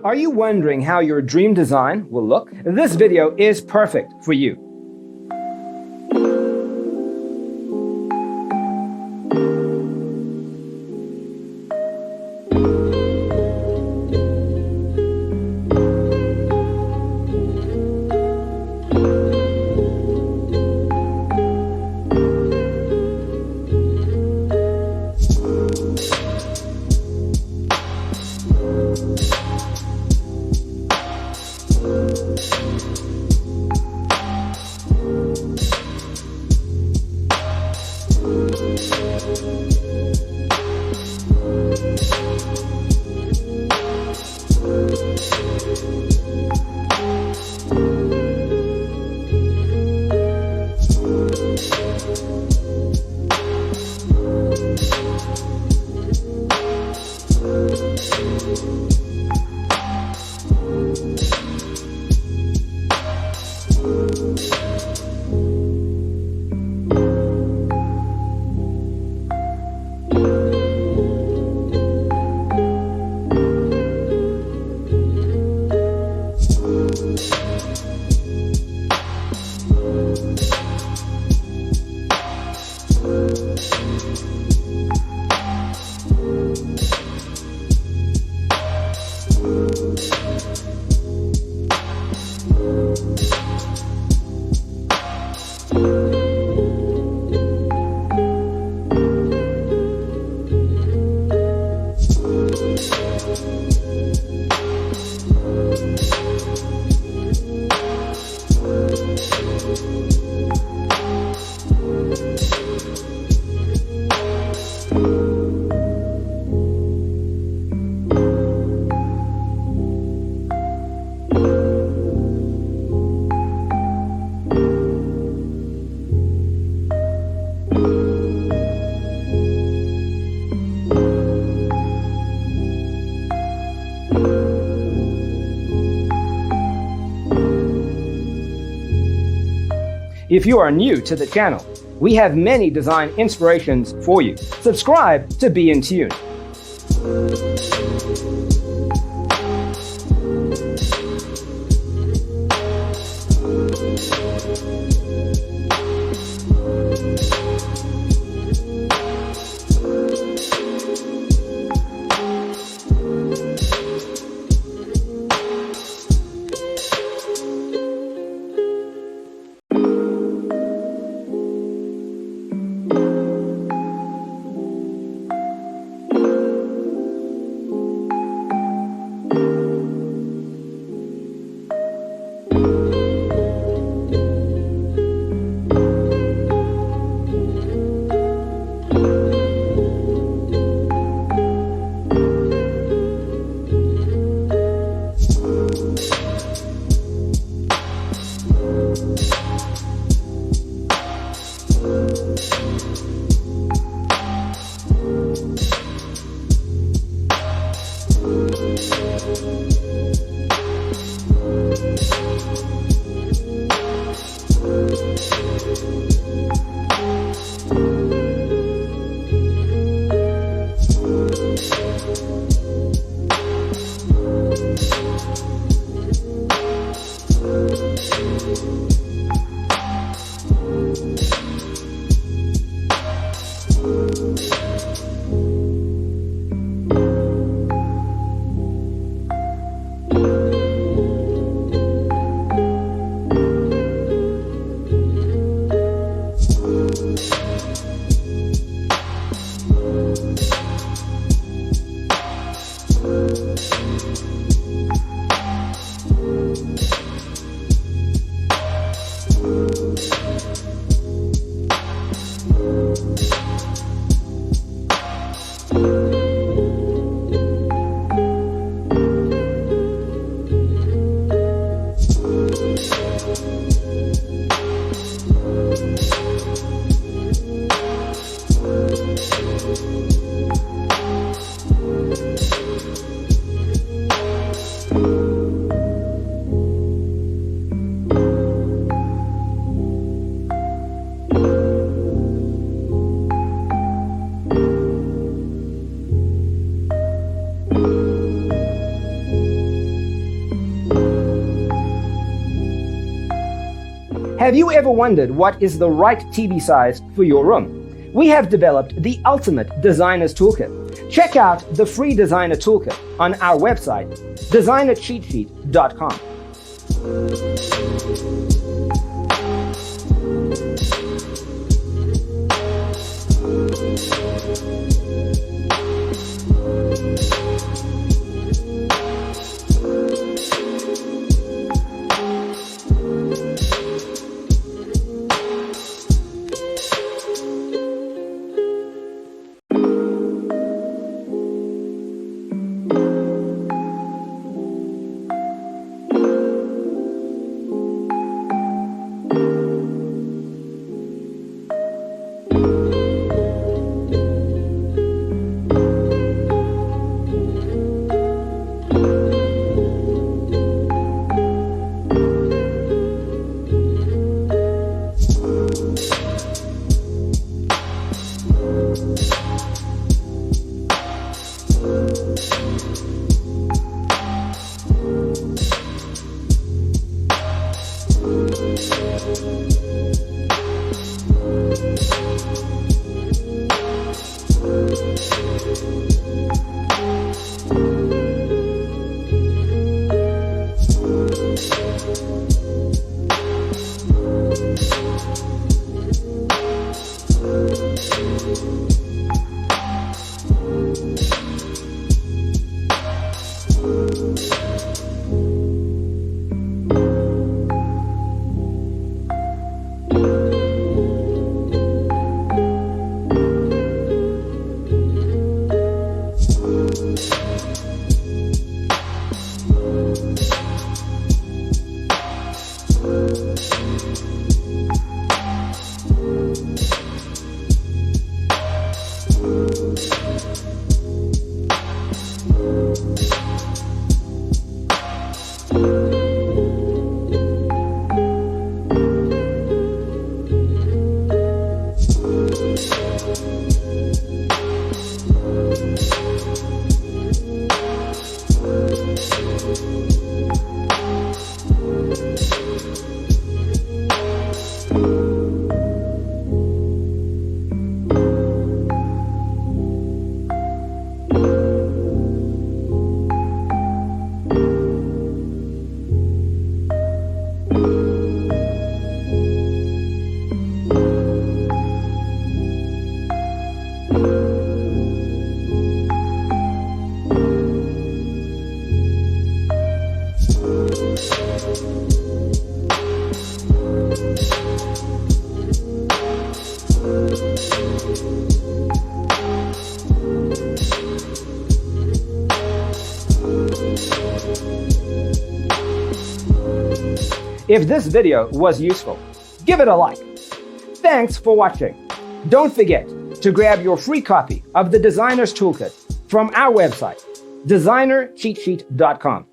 Are you wondering how your dream design will look? This video is perfect for you. If you are new to the channel, we have many design inspirations for you. Subscribe to be in tune. Have you ever wondered what is the right TV size for your room? We have developed the ultimate designer's toolkit. Check out the free designer toolkit on our website, designercheatsheet.com. If this video was useful, give it a like. Thanks for watching. Don't forget to grab your free copy of the Designer's Toolkit from our website, designercheatsheet.com.